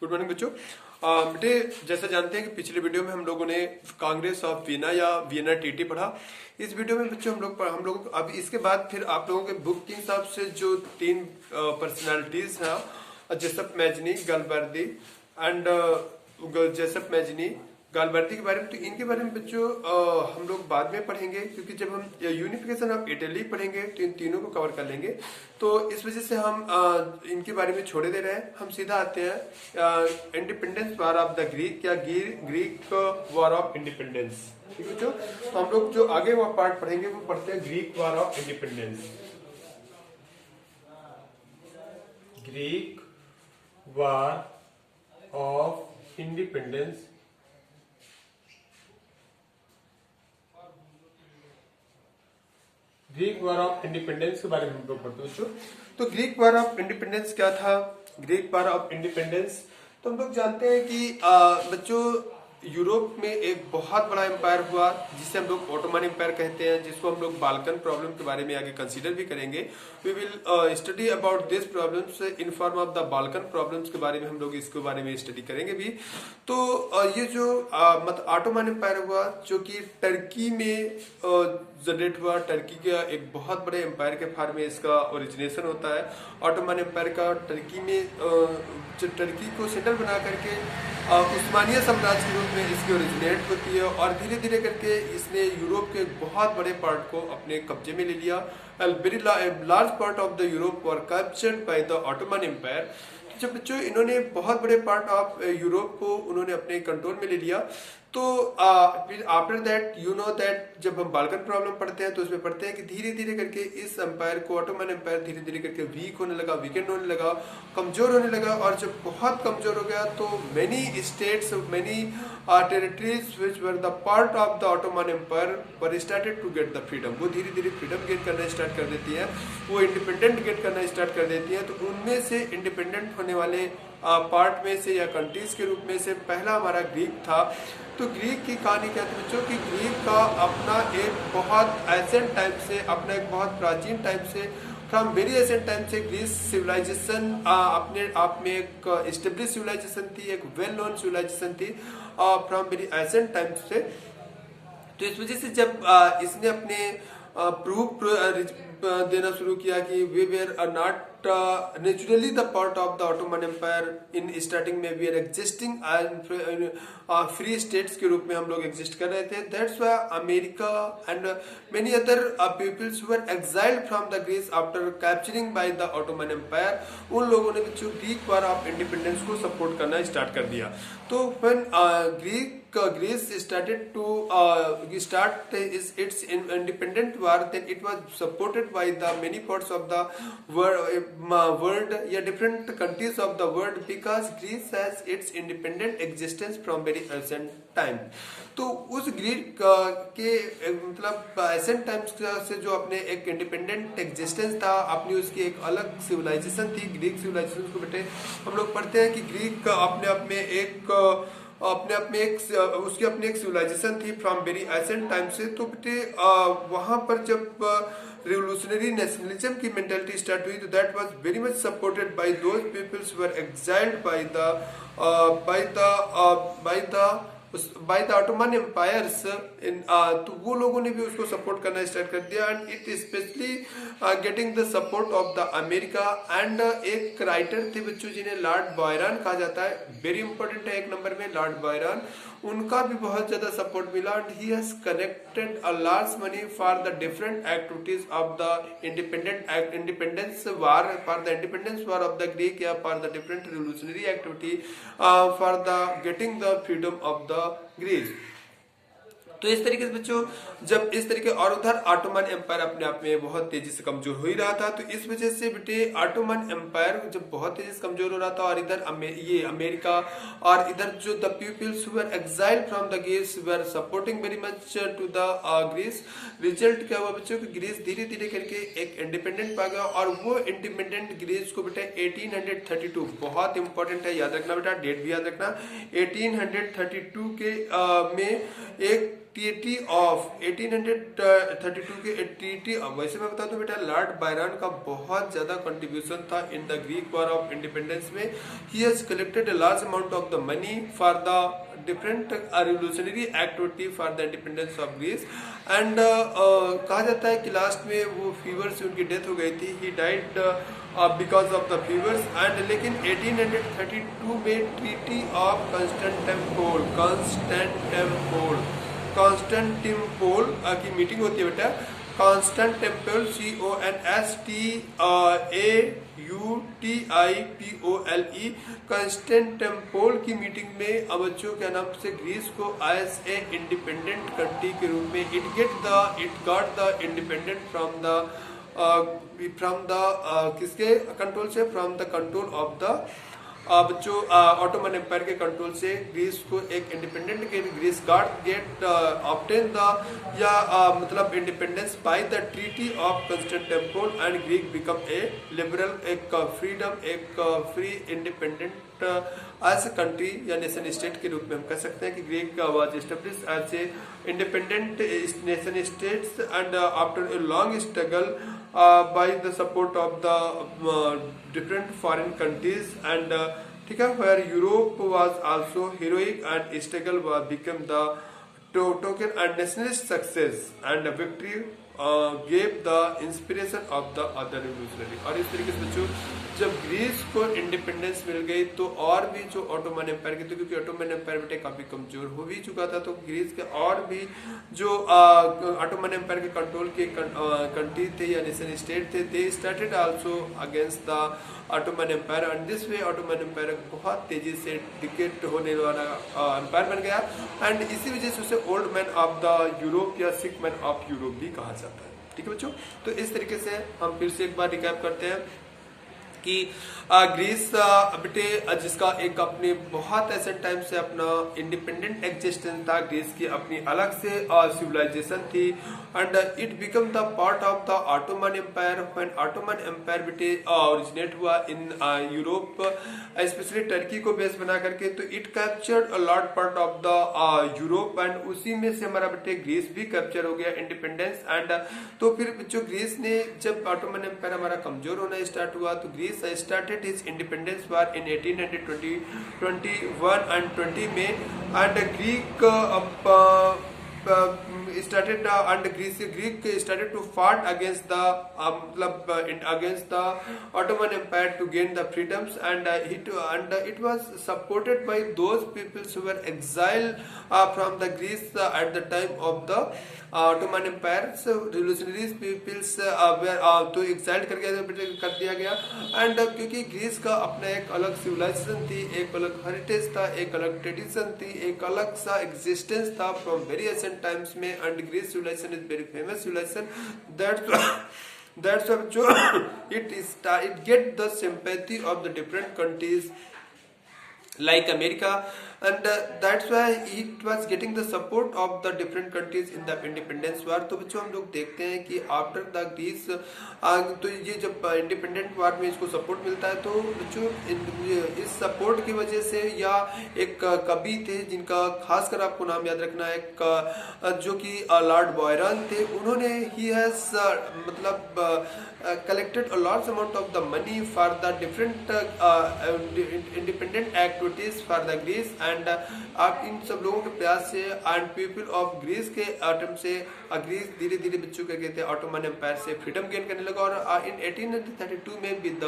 Good morning बच्चों। बेटे जैसा जानते हैं कि पिछले वीडियो में हम लोगों ने कांग्रेस ऑफ वियना या वियना टीटी पढ़ा। इस वीडियो में बच्चों हम लोग अब इसके बाद फिर आप लोगों के बुक के हिसाब से जो तीन पर्सनालिटीज हैं, Giuseppe Mazzini, Garibaldi and Giuseppe Mazzini, Garibaldi के बारे में, तो इनके बारे में बच्चों हम लोग बाद में पढ़ेंगे, क्योंकि जब हम यूनिफिकेशन ऑफ इटली पढ़ेंगे तो इन तीनों को कवर कर लेंगे। तो इस वजह से हम इनके बारे में छोड़े दे रहे हैं। हम सीधा आते हैं independence war of the Greek या ग्रीक वॉर ऑफ इंडिपेंडेंस। ठीक है बच्चों, तो हम लोग जो आगे वो पार्ट पढ़ेंगे वो पढ़ते हैं Greek war of independence. Greek war of independence Greek war of independence के बारे में हम लोग पढ़ते हैं। तो ग्रीक वॉर ऑफ इंडिपेंडेंस क्या था? ग्रीक वॉर ऑफ इंडिपेंडेंस तो हम लोग जानते हैं कि बच्चों यूरोप में एक बहुत बड़ा एम्पायर हुआ जिसे हम लोग ऑटोमन एम्पायर कहते हैं, जिसको हम लोग बाल्कन प्रॉब्लम के बारे में आगे कंसीडर भी करेंगे। We will study about this problems in form of the Balkan problems के बारे में हम लोग इसके बारे में स्टडी करेंगे भी। तो ये जो ऑटोमन एम्पायर हुआ जो कि टर्की में जनरेट हुआ, टर्की का एक बहुत बड़े एम्पायर के फॉर्म में इसका ओरिजिनेशन होता है। ऑटोमन एम्पायर का टर्की में जो टर्की को सेंटर बना करके उस्मानिया साम्राज्य के रूप में इसकी ओरिजिनेट होती है, और धीरे धीरे करके इसने यूरोप के बहुत बड़े पार्ट को अपने कब्जे में ले लिया। Very large part of the Europe were captured by the Ottoman empire. जब बच्चों इन्होंने बहुत बड़े पार्ट ऑफ यूरोप को उन्होंने अपने कंट्रोल में ले लिया, तो फिर after that you know that जब हम बाल्कन प्रॉब्लम पढ़ते हैं तो उसमें पढ़ते हैं कि धीरे धीरे करके इस एम्पायर को, ऑटोमन एम्पायर धीरे धीरे करके वीक होने लगा, वीकेंड होने लगा, कमजोर होने लगा। और जब बहुत कमजोर हो गया तो many states, many territories which were the part of the Ottoman empire were started to get the freedom. वो धीरे धीरे फ्रीडम गेन करना स्टार्ट कर देती है, वो इंडिपेंडेंट गेट करना स्टार्ट कर देती है। तो उनमें से इंडिपेंडेंट होने वाले पार्ट में से या कंट्रीज के रूप में से पहला हमारा ग्रीक था। तो ग्रीक की कहानी क्या थी बच्चों कि ग्रीक का अपना एक बहुत एंशिएंट टाइम से, अपना एक बहुत प्राचीन टाइम से, फ्रॉम वेरी एंशिएंट टाइम से ग्रीस सिविलाइजेशन अपने आप में एक एस्टेब्लिश सिविलाइजेशन थी, एक वेल नोन सिविलाइजेशन थी फ्रॉम वेरी एंशिएंट टाइम से। तो इस वजह से जब इसने अपने प्रूफ देना शुरू किया कि we were are not naturally the part of the Ottoman empire, in starting में we are existing free states के रूप में हम लोग एग्जिस्ट कर रहे थे। That's why America and many other peoples were exiled from the Greece after capturing by the Ottoman empire. उन लोगों ने बच्चों ग्रीक वॉर ऑफ इंडिपेंडेंस को सपोर्ट करना स्टार्ट कर दिया। तो when Greece started to start its independent war, then it was supported by the many parts of the world, yeah, different countries of the world, because Greece has its independent existence from very ancient time. तो उस Greek के मतलब ancient times से जो अपने एक independent existence था, अपनी उसकी एक अलग सिविलाइजेशन थी, ग्रीक सिविलाइजेशन को बेटे हम लोग पढ़ते हैं कि ग्रीक अपने आप में एक उसकी अपनी एक सिविलाइजेशन थी फ्रॉम वेरी एंशिएंट टाइम से। तो बेटे वहां पर जब रिवोल्यूशनरी नेशनलिज्म की मेंटालिटी स्टार्ट हुई, तो that was very much supported by those peoples were exiled by the Ottoman empires. तो वो लोगों ने भी उसको सपोर्ट करना स्टार्ट कर दिया, and it specially getting the support of the America. And एक राइटर थे बच्चों जिन्हें लॉर्ड बॉयरन कहा जाता है, वेरी इंपॉर्टेंट है एक नंबर में लॉर्ड बॉयरन, उनका भी बहुत ज्यादा सपोर्ट मिला। And he has connected a large money for the different activities of the independence war, for the independence war of the Greek, या for the different revolutionary activity for the getting the freedom of the Greece. तो इस तरीके से बच्चों जब इस तरीके, और उधर ऑटोमन एम्पायर अपने आप में बहुत तेजी से कमजोर हो ही रहा था, तो इस वजह से बेटे ऑटोमन एम्पायर जब बहुत तेजी से कमजोर हो रहा था, और इधर ये अमेरिका और इधर जो the peoples who were exiled from the Greece were supporting very much to the Greece. Result क्या हुआ बच्चों कि ग्रीस धीरे धीरे करके एक इंडिपेंडेंट पा गया, और वो इंडिपेंडेंट ग्रीस को बेटा 1832, बहुत इंपॉर्टेंट है, याद रखना बेटा, डेट भी याद रखना, 1832 के में एक ट्रीटी ऑफ 1832 के ट्रीटी। वैसे मैं बता दूं बेटा, लॉर्ड बायरन का बहुत ज्यादा कंट्रीब्यूशन था in the Greek war of independence में। He has collected a large amount of the money for the different revolutionary activity for the independence of Greece. And कहा जाता है कि लास्ट में वो फीवर से उनकी डेथ हो गई थी। He died because of the fevers. And लेकिन 1832 में ट्रीटी ऑफ कॉन्स्टेंटिनोपल की मीटिंग होती है बेटा। कॉन्स्टेंटिनोपल CONSTAUTIPOLE कॉन्स्टेंटिनोपल की मीटिंग में बच्चों क्या नाम से ग्रीस को एज ए इंडिपेंडेंट कंट्री के रूप में it got the independent from the किसके कंट्रोल से, from the control of the बच्चों ऑटोमन एम्पायर के कंट्रोल से ग्रीस को एक इंडिपेंडेंट के ग्रीस गेट ऑब्टेन द या मतलब independence by the treaty of Constantinople and Greek become a liberal, एक फ्रीडम, एक free independent as a country या नेशन स्टेट के रूप में हम कह सकते हैं कि Greek was establish as a independent nation states and after a long struggle by the support of the different foreign countries and ठीक है, where Europe was also heroic and struggle was become the token and nationalist success and victory gave the inspiration of the other revolutionary। और इस तरीके से बच्चों जब Greece को independence मिल गई तो और भी जो ऑटोमन एम्पायर के थे, क्योंकि ऑटोमन एम्पायर बेटे काफी कमजोर हो भी चुका था, तो ग्रीस के और भी जो ऑटोमन एम्पायर के कंट्रोल के कंट्री थे या नेशन स्टेट थे, they started also against the Ottoman empire and this way Ottoman empire बहुत तेजी से डिकेट होने वाला एम्पायर बन गया। एंड इसी वजह से उसे old man of the Europe या सिक मैन ऑफ यूरोप भी कहा जाता है। ठीक है बच्चों, तो इस तरीके से हम फिर से एक बार रिकैप करते हैं कि ग्रीस बेटे जिसका एक अपने बहुत ऐसे टाइम से अपना इंडिपेंडेंट एग्जिस्टेंस था, ग्रीस की अपनी अलग से सिविलाइजेशन थी and it become the part of the Ottoman empire. When Ottoman empire बेटे ओरिजिनेट हुआ इन यूरोप, स्पेशली टर्की को बेस बना करके, तो it captured a large part of the Europe and उसी में से हमारा बेटे ग्रीस भी कैप्चर हो गया इंडिपेंडेंस। एंड तो फिर जो ग्रीस ने जब ऑटोमन एम्पायर हमारा कमजोर होना स्टार्ट हुआ तो Greece started his independence war in 1821 and 20 में and Greek started and Greek started to fight against the against the Ottoman Empire to gain the freedoms and it was supported by those peoples who were exiled from the Greece at the time of the Ottoman Empire। so revolutionary peoples were तो exiled कर दिया गया and क्योंकि Greece का अपना एक अलग civilisation थी, एक अलग हेरिटेज था, एक अलग ट्रेडिशन थी, एक अलग सा एग्जिस्टेंस था फ्रॉम वेरी एंशिएंट टाइम्स में and Greece civilization is very famous civilization। that's why it get the sympathy of the different countries like America and that's why it was getting the support of the different countries in the independence war। तो बच्चों हम लोग देखते हैं कि after the Greece तो ये जब इंडिपेंडेंट वार में इसको सपोर्ट मिलता है तो बच्चों इस सपोर्ट की वजह से या एक कवि थे जिनका खासकर आपको नाम याद रखना है, जो कि लॉर्ड बायरन थे, उन्होंने ही हैज मतलब collected a large amount of the money for the different independent activities for the Greece and आप इन सब लोगों के प्रयास से एंड पीपल ऑफ ग्रीस के अटेम्प्ट से ग्रीस धीरे धीरे बच्चों क्या कहते हैं ऑटोमन एम्पायर से फ्रीडम गेन करने लगा और इन 1832 में with the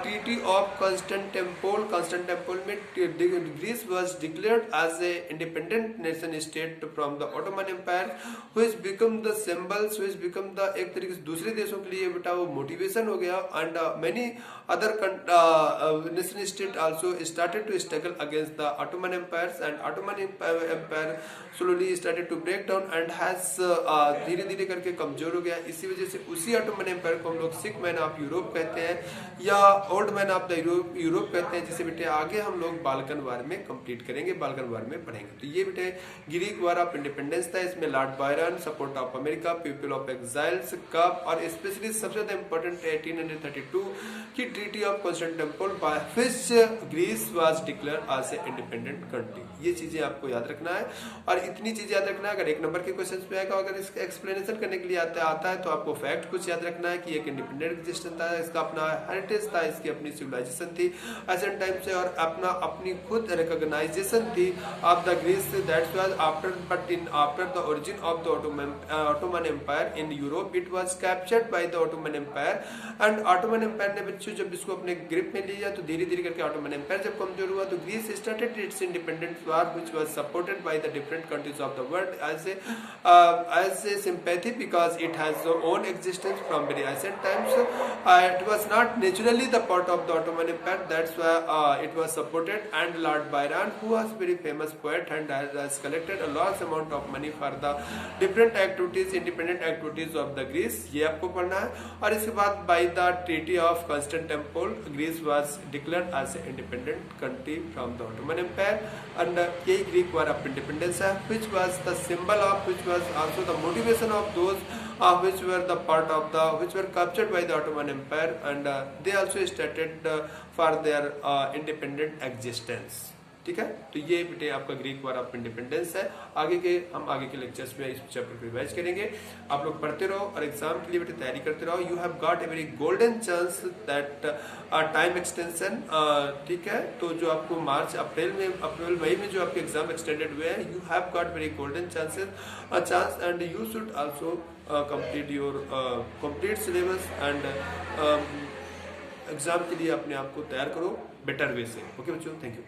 treaty of Constantinople में Greece was declared as a independent nation state from the Ottoman empire which become the symbols which become the एक तरीके से दूसरे देशों के लिए बेटा वो मोटिवेशन हो गया and many other nation state also started to struggle against the Ottoman empires and Ottoman empire slowly started to break down and has धीरे धीरे करके कमजोर हो गया। इसी वजह से उसी ऑटोमन एम्पायर को हम लोग सिक मैन ऑफ यूरोप कहते हैं या old man of the Europe कहते हैं, जिसे बेटे आगे हम लोग बाल्कन वार में कंप्लीट करेंगे, बाल्कन वार में पढ़ेंगे। तो ये बेटे ग्रीक वार ऑफ इंडिपेंडेंस था, इसमें Lord Byron, support of America, people of exiles कप और स्पेशली सबसे ज्यादा इंपॉर्टेंट 1832 की treaty of Constantinople by which Greece was declare as a independent country. ये चीजें आपको याद रखना है और इतनी चीजें याद रखना है। अगर एक नंबर के क्वेश्चन में आएगा, अगर इसका एक्सप्लेनेशन करने के लिए आता है तो आपको फैक्ट कुछ याद रखना है कि एक इंडिपेंडेंट एग्जिस्टेंस था, इसका अपना हेरिटेज था, इसकी अपनी सिविलाइजेशन थी एंशिएंट टाइम से, और अपना अपनी खुद रिकॉग्नाइजेशन थी of the Greece that was after the origin of the Ottoman empire in Europe it was captured by the Ottoman empire and Ottoman empire ने बच्चों जब इसको अपने ग्रिप में लिया तो धीरे धीरे करके ऑटोमन एम्पायर जब कमजोर हुआ तो Greece started its independence war which was supported by the different countries of the world as a sympathy because it has its own existence from very ancient times. It was not naturally the part of the Ottoman Empire, that's why it was supported, and Lord Byron, who was very famous poet and has collected a large amount of money for the different activities, independent activities of the Greece. ये आपको पढ़ना है। और इसके बाद by the Treaty of Constantinople, Greece was declared as an independent country from the Ottoman Empire, and यही Greek War of Independence है, which was the symbol of, which was also the motivation of those which were the part of the, which were captured by the Ottoman Empire, and they also started for their independent existence। ठीक है, तो ये बेटे आपका Greek war of independence है। हम आगे के लेक्चर्स में इस चैप्टर को रिवाइज करेंगे। आप लोग पढ़ते रहो और एग्जाम के लिए बेटे तैयारी करते रहो। You have got a very golden chance that time extension. ठीक है, तो जो आपको मार्च अप्रैल मई में जो आपके एग्जाम एक्सटेंडेड हुए हैं, you have got very golden chance and you should also complete syllabus and exam के लिए अपने आप को तैयार करो बेटर वे से। ओके बच्चों, थैंक यू।